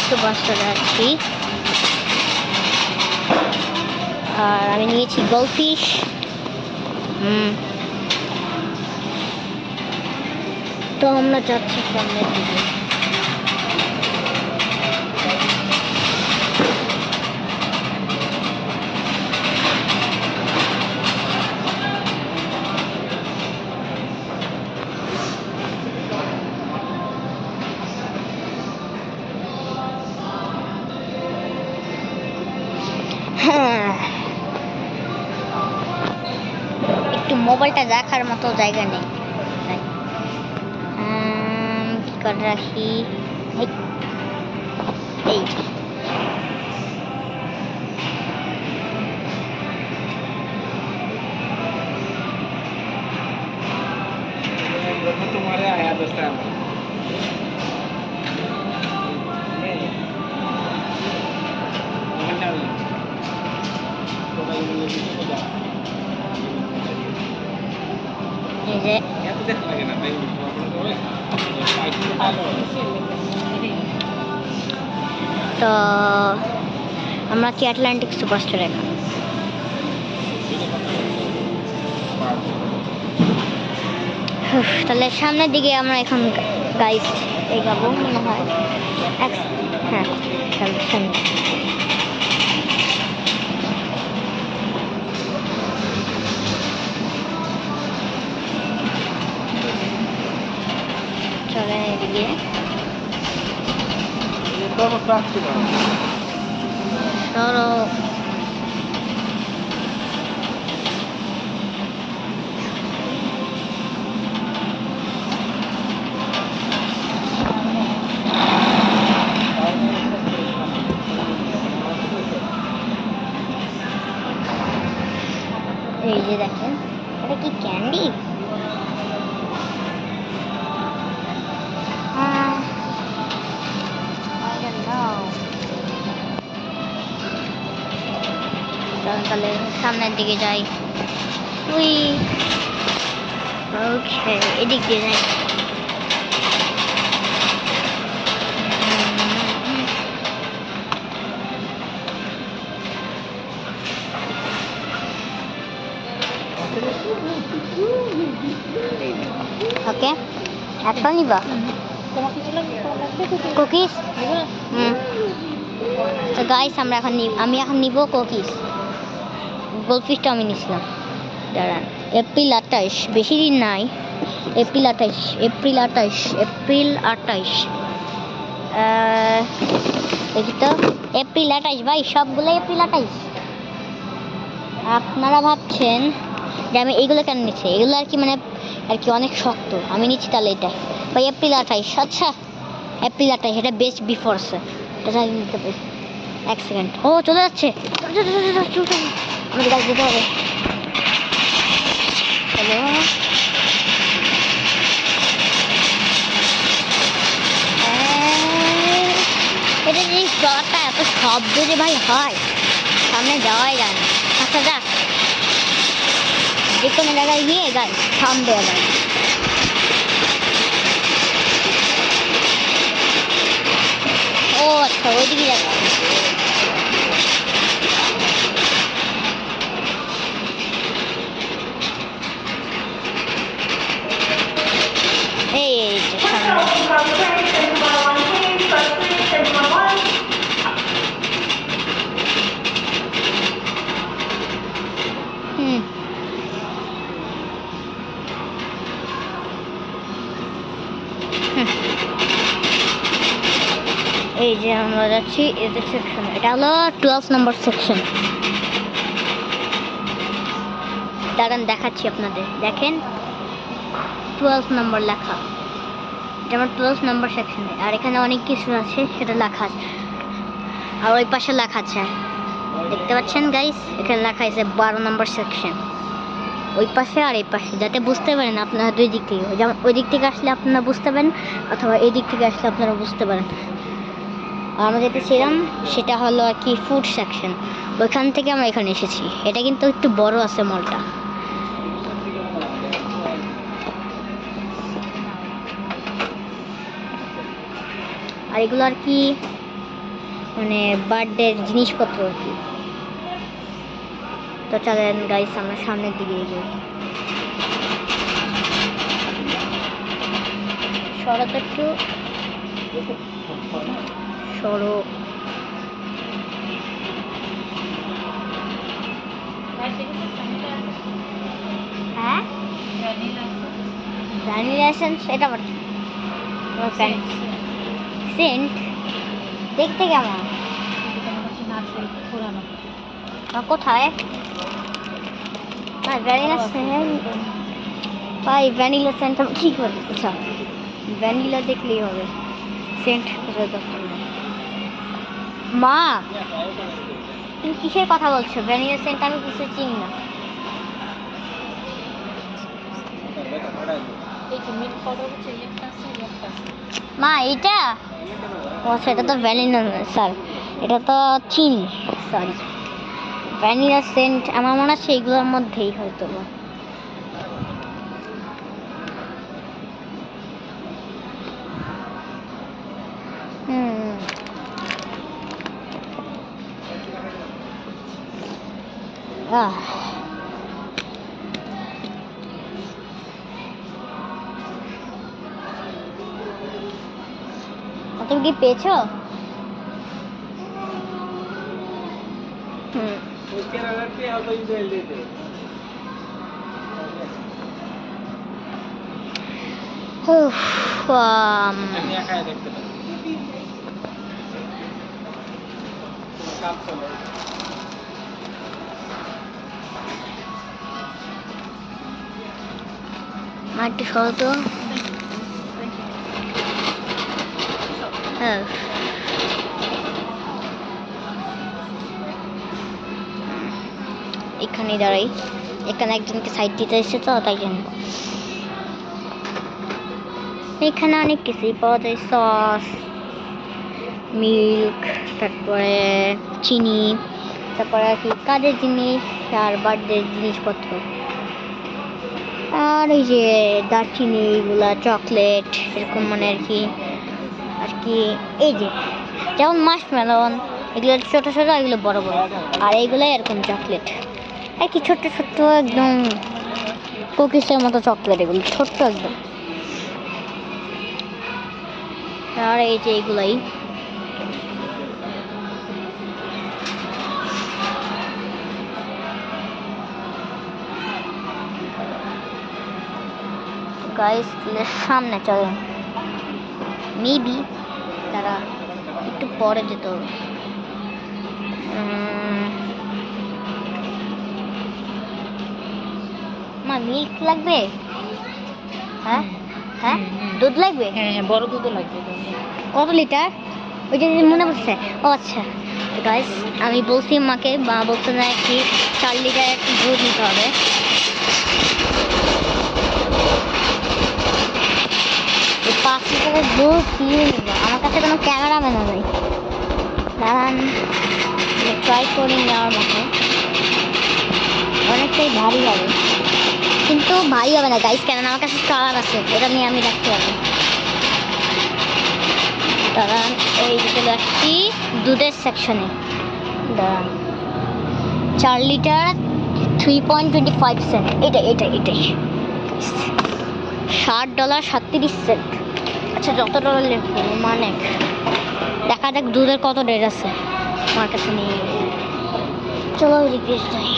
সুপারস্টোরে আছি। আর আমি নিয়েছি গোল্ডফিশ। তো আমরা যাচ্ছি সামনের দিকে। হ্যাঁ, একটু মোবাইলটা রাখার মতো জায়গা নেই, কি করে রাখি? এই যে तुम्हारे आया दोस्त এই যে তো আমরা কি আটলান্টিক সুপারস্টোরে এখন। তাহলে সামনের দিকে আমরা এখন গাইস এগাবো মনে হয়। হ্যাঁ, সামনে চলেন এদিকে। চলো এই যে দেখেন, এটা কি ক্যান্ডি? তাহলে সামনের দিকে যাই। ওই ওকে, এদিক দিয়ে যাই। ওকে, একটা নিবা কুকিজ? তো গাইস আমি এখন নিব কুকিজ। গোল্ডফিশটা আমি নিছিলাম। দাঁড়ান, এপ্রিল 28, বেশি দিন নাই। এপ্রিল 28 দেখি তো, এপ্রিল 28 ভাই, সবগুলো এপ্রিল 28। আপনারা ভাবছেন যে আমি এইগুলো কেন নিচ্ছি, এগুলো আর কি অনেক শক্ত, আমি নিচ্ছি তাহলে এটা ভাই এপ্রিল 28। আচ্ছা, এপ্রিল 28 এটা বেস্ট বিফোর আছে, এটা নিতে পারি। এক সেকেন্ড, ও চলে যাচ্ছে, আমাদের কাছে যেতে হবে। হ্যালো, এটা যে জলটা এত শব্দ যে ভাই হয়, সামনে যাওয়াই যায় না। আচ্ছা যাক, যে কোনো জায়গায় গিয়ে গাই থাম দেওয়া যায়। ও আচ্ছা, ওইদিকে যাচ্ছে। এই যে আমরা যাচ্ছি এদের সেকশন, এটা হলো 12 নম্বর সেকশন। দাঁড়ান দেখাচ্ছি আপনাদের, দেখেন 12 নম্বর লেখা, এটা আমার 12 নম্বর সেকশনে। আর এখানে অনেক কিছু আছে সেটা লেখা আছে, আর ওই পাশে লেখা আছে, দেখতে পাচ্ছেন গাইস, এখানে লেখা আছে 12 নম্বর সেকশন। ওই পাশে আর এই পাশে, যাতে বুঝতে পারেন আপনারা দুই দিক থেকে, যেমন ওই দিক থেকে আসলে আপনারা বুঝতে পারেন, অথবা এই দিক থেকে আসলে আপনারা বুঝতে পারেন। আর আমরা যেতে ছিলাম সেটা হলো আর কি ফুড সেকশন, ওইখান থেকে আমরা এখানে এসেছি। এটা কিন্তু একটু বড় আছে মলটা। আর এগুলো আর কি মানে বার্থডে জিনিসপত্র আর কি। তো চলেন গাইস আমরা সামনের দিকে এগোই। সরো তো একটু, সরো। হ্যাঁ ভ্যানিলা এসেন্স, এটা আবার সেন্ট দেখতে কেমন? কোথায় ভ্যানিলা সেন্ট? ভাই ভ্যানিলা সেন্ট আমি কি করে? আচ্ছা ভ্যানিলা দেখলেই হবে, সেন্ট কোথায় দরকার নেই। মা তুমি কিসের কথা বলছো? ভ্যানিলা সেন্ট আমি কিছু চিনি না। মা এইটা, ও সেটা তো ভ্যানিলা স্যার, এটা তো চিনি, সরি। ভ্যানিলা সেন্ট আমার মনে হয় সেইগুলোর মধ্যেই হয়তো। তুমি কি পেয়েছো? उसके नजर पे अब ही जल देते दुनिया का देखते थे काम चलो মাটি সরো তো। হ্যাঁ এখানে দাঁড়াই, এখানে একজনকে সাইড দিতে এসেছে তো তাই জন্য। এখানে অনেক কিছুই পাওয়া যায়, সস, মিল্ক, তারপরে চিনি, তারপরে আর কি কাজের জিনিস আর বার্থডে জিনিসপত্র, আর এই যে দারচিনি, এগুলা চকলেট এরকম মানে আর কি। এই যে যেমন মাশমেলন, এগুলো ছোটো ছোটো, এগুলো বড় বড়, আর এইগুলো এরকম চকলেট আর কি, ছোট্ট ছোট্ট একদম কুকিসের মতো চকলেট, এগুলো ছোট্ট একদম। আর এই যে এগুলাই গাইস, সামনে চলেন, মেবি তারা একটু পরে যেত। মা মিল্ক লাগবে? হ্যাঁ হ্যাঁ দুধ লাগবে? হ্যাঁ বড় দুধও লাগবে। কত লিটার? ওই যে মনে পড়ছে, ও আচ্ছা গাইস আমি বলছি মাকে, মা বলছে না কি 4 লিটার একটু দুধ নিতে হবে। এই 5 লিটারের দুধ কিনে নিব, আমার কাছে কোনো ক্যামেরাম্যানও নেই। দাঁড়ান ট্রাই করি নেওয়ার মতো, অনেকটাই ভারী হবে, কিন্তু ভারী হবে না গাইস, কেন আমার কাছে চালান আছে, এটা নিয়ে আমি রাখতে পারবো। দাঁড়ান এই চলে আসছি দুধের সেকশনে। দাঁড়ান 4 লিটার 3.25 সেন্ট, এটাই $60.37। আচ্ছা যত ডলার লিখবো মানে দেখা যাক দুধের কত রেট আছে আমার কাছে নিয়ে। চলো রিকোয়েস্ট যাই,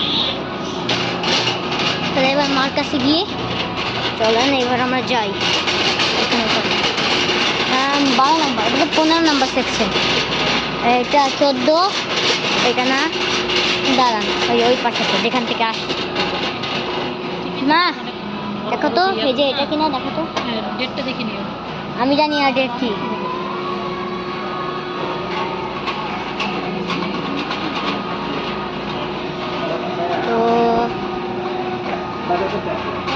তাহলে এবার মার কাছে গিয়ে চলেন এবার আমরা যাই। 12 নম্বর, এটা 15 নম্বর সেকশন, এটা 14, এটা না, দাঁড়ান ওই পাশে যেখান থেকে আসছি। মা দেখো তো এই যে এটা কিনা, দেখো তো ডেটটা দেখে নিও। আমি জানি আর ডেট কি। তো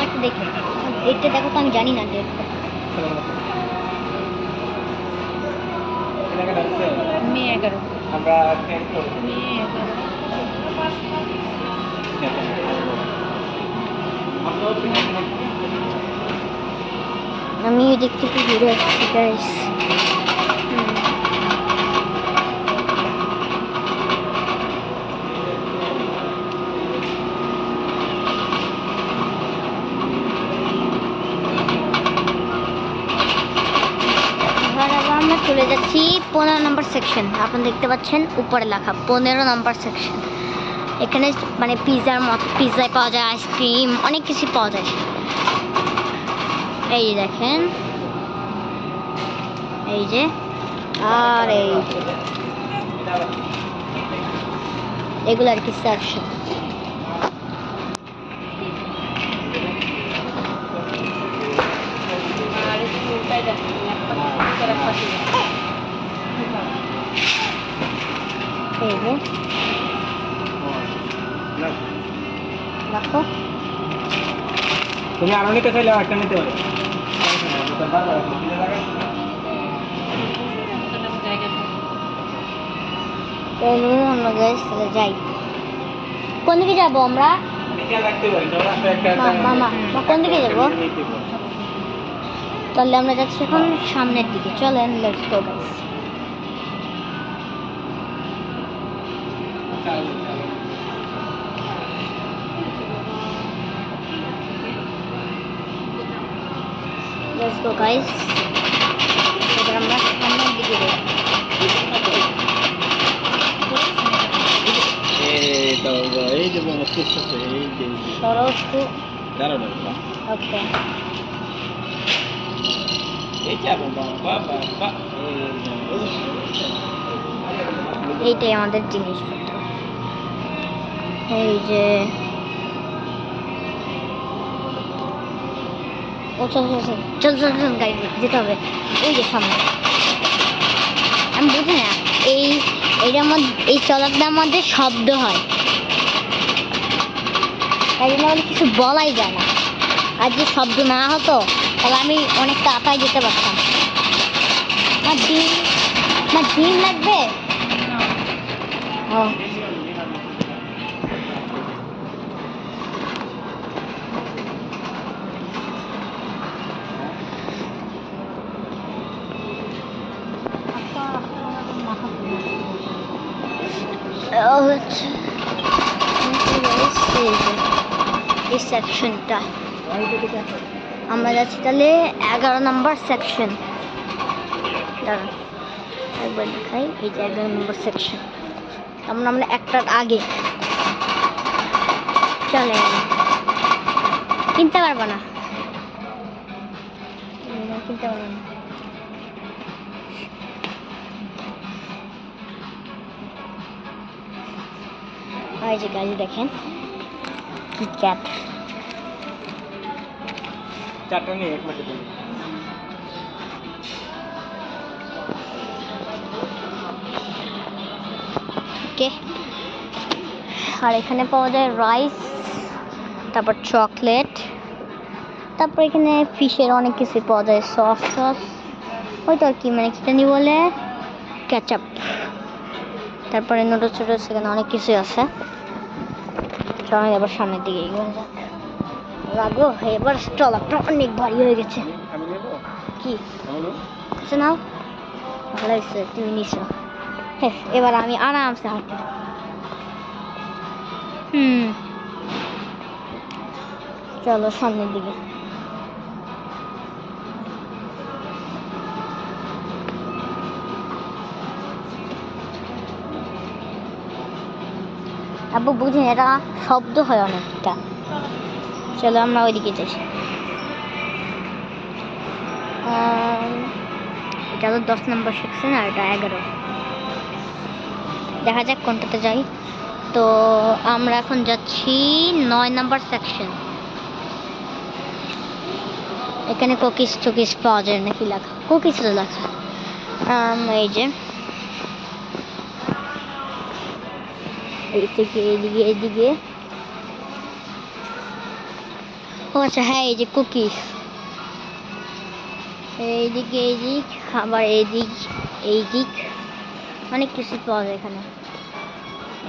একটু দেখো ডেটটা, দেখো তো আমি জানি না ডেটটা। মে 11। আমরা ট্রেন করব মে 11। আমি দেখতে একটু ঘুরে আসছি গাইস। আমরা চলে যাচ্ছি 15 নম্বর সেকশন। আপনারা দেখতে পাচ্ছেন উপরে লেখা 15 নম্বর সেকশন। এখানে মানে পিৎজার মতো পিৎজায় পাওয়া যায়, আইসক্রিম, অনেক কিছু পাওয়া যায়। এই যে দেখেন, এই যে, আর এই যে এগুলো আর কি সেকশন। আর স্কুলটাই দেখেন একটা পাশে এই যে দেখো, তুমি আরো নিতে চাইলে একটা নিতে পারো। জায়গা চলো আমরা গাইস তাহলে যাই। কোন দিকে যাবো আমরা? মামা কোন দিকে যাবো? তাহলে আমরা যাচ্ছি এখন সামনের দিকে। চলেন, let's go guys. Let's go guys, এবার আমরা সামনের দিকে যাই। এই যে মোমো খুঁজতেছে, এই যে সরো একটু। দাঁড়াও ওকে, এই যে বাবা বাবা, এইটাই আমাদের জিনিসপত্র। এই যে ও চল চল চল চল চল চল, গাড়ি যেতে হবে। ওই যে সামনে, আমি বুঝি না এইটার মধ্যে, এই চলাটার মধ্যে শব্দ হয়, তাই জন্য আমাদের কিছু বলাই যায় না। আর যে শব্দ না হতো তাহলে আমি অনেক তাড়াতাড়ি যেতে পারতাম। আমার ডিম লাগবে। ও আচ্ছা, এই সেকশনটা আমরা যাচ্ছি তাহলে 11 নম্বর সেকশন। দাঁড়ান একবার দেখাই, এই যে 11 নম্বর সেকশন। তারপর আমরা একটার আগে চলে, কিনতে পারবো না, কিনতে পারবো না। এই যে গাড়ি দেখেন, কিটক্যাট। চারটা নিয়ে এক মাসে দিন। ওকে, আর এখানে পাওয়া যায় রাইস, তারপর চকলেট, তারপর এখানে ফিশের অনেক কিছু পাওয়া যায়, সস সস হয়তো আর কি, মানে কি জানি বলে, কেচাপ, তারপরে নুডলস টুডলস, এখানে অনেক কিছু আছে। চল এবার সামনের দিকে এগোনো যাক। লাগো এবার স্টলারটা অনেক ভারী হয়ে গেছে। আমি নেবো কি আমি নেবো আচ্ছা নাও, ভালো হয়েছে তুমি নিছো। হ্যাঁ, এবার আমি আরামসে হাঁটি। চলো সামনের দিকে। আব্বু বুঝিনি, এটা শব্দ হয় অনেকটা। চলো আমরা ওইদিকে যাই। এটা তো 10 নম্বর সেকশন, আর এটা 11। দেখা যাক কোনটাতে যাই। তো আমরা এখন যাচ্ছি 9 নম্বর সেকশন। এখানে কুকিজ টুকিজ পাওয়া যায় নাকি লেখা, কুকিজ লেখা। এই যে এই থেকে এইদিকে এইদিকে, ও আচ্ছা হ্যাঁ, এই যে কুকিজ, এইদিকে এইদিক, আবার এইদিক এইদিক, অনেক কিছু পাওয়া যায় এখানে।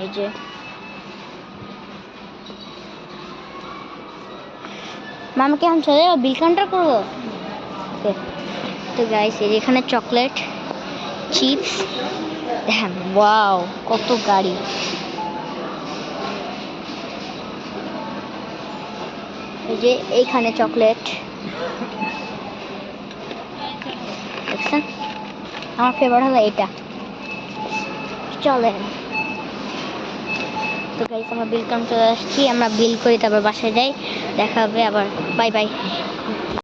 এই যে মামাকে এখন চলে যাবো, বিল কাউন্টার করবো। তো গাইস এই যে এখানে চকলেট, চিপস, হ্যাঁ ওয়াও কত গাড়ি। এই যে এইখানে চকলেট দেখছেন, আমার ফেভারিট হলো এটা। চলেন তো গাইস আমরা বিল কাউন্ট চলে আসছি, আমরা বিল করি তারপর বাসায় যাই, দেখা হবে আবার, বাই বাই।